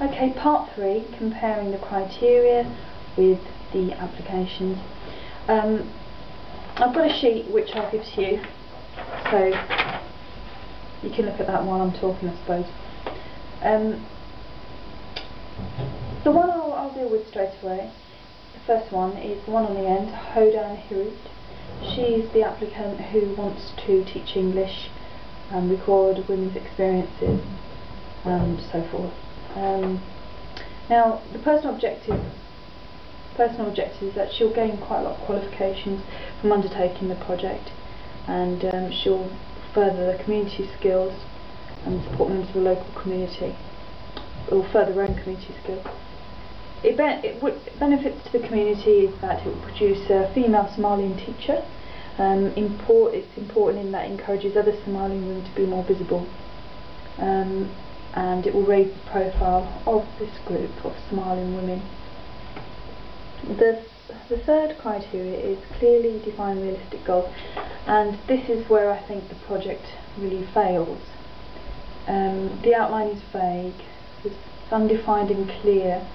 Okay, part 3, comparing the criteria with the applications. I've got a sheet which I'll give to you, so you can look at that while I'm talking, I suppose. The one I'll deal with straight away, the first one, is the one on the end, Hodan Hirut. She's the applicant who wants to teach English and record women's experiences and so forth. Now, the personal objective is that she'll gain quite a lot of qualifications from undertaking the project, and she'll further the community skills and support members of the local community, or further her own community skills. Benefits to the community is that it will produce a female Somalian teacher. It's important in that it encourages other Somalian women to be more visible, and it will raise the profile of this group of Somalian women. The third criteria is clearly define realistic goals, and this is where I think the project really fails. The outline is vague, it's undefined and clear.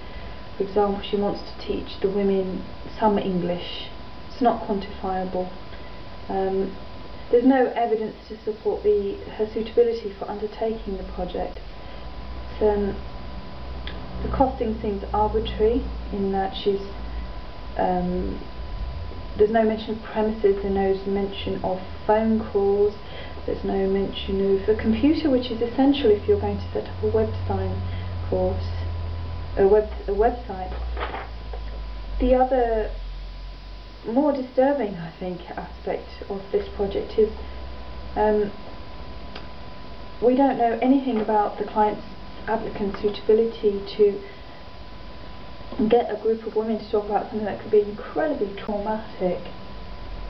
For example, she wants to teach the women some English. It's not quantifiable. There's no evidence to support her suitability for undertaking the project. The costing seems arbitrary in that there's no mention of premises, there's no mention of phone calls, there's no mention of a computer, which is essential if you're going to set up a web design course, a website. The other more disturbing, I think, aspect of this project is we don't know anything about the applicant's suitability to get a group of women to talk about something that could be incredibly traumatic.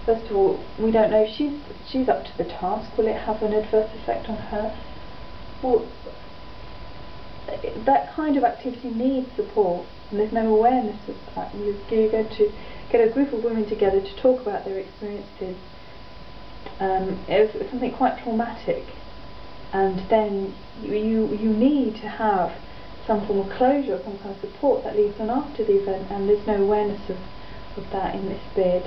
First of all, we don't know if she's up to the task. Will it have an adverse effect on her? Well, that kind of activity needs support, and there's no awareness of that. You're going to get a group of women together to talk about their experiences. It's something quite traumatic, and then you need to have some form of closure, some kind of support that leads on after the event, and there's no awareness of that in this bid.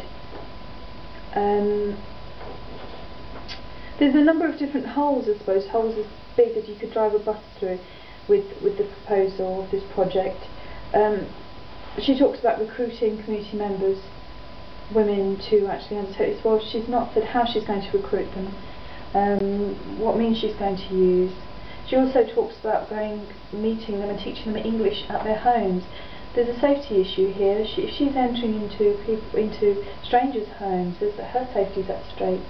There's a number of different holes, I suppose, holes as big as you could drive a bus through with the proposal of this project. She talks about recruiting community members, women, to actually undertake this. Well, she's not said how she's going to recruit them, what means she's going to use. She also talks about meeting them and teaching them English at their homes. There's a safety issue here. If she's entering into strangers' homes, her safety is at stake.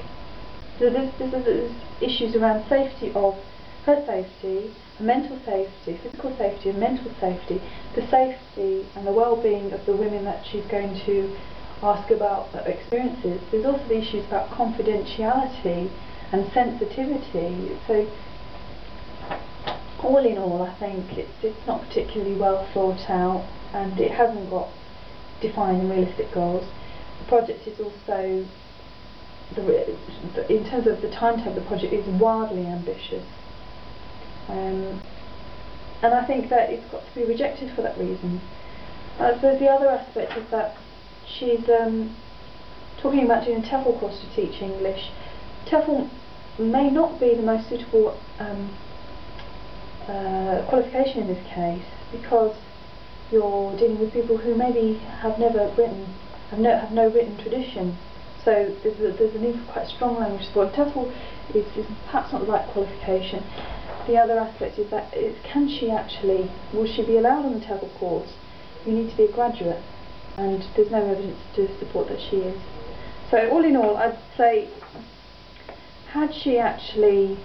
So there's issues around safety of her safety, mental safety, physical safety and mental safety, the safety and the well-being of the women that she's going to ask about their experiences. There's also the issues about confidentiality and sensitivity. So all in all, I think it's not particularly well thought out, and it hasn't got defined and realistic goals. The project is also, in terms of the timetable, the project is wildly ambitious. And I think that it's got to be rejected for that reason. I suppose the other aspect is that she's talking about doing a TEFL course to teach English. TEFL may not be the most suitable qualification in this case, because you're dealing with people who maybe have never written, have no written tradition. So there's a need for quite strong language support. TEFL is perhaps not the right qualification. The other aspect is that will she be allowed on the TEFL course? You need to be a graduate, and there's no evidence to support that she is. So all in all, I'd say, had she actually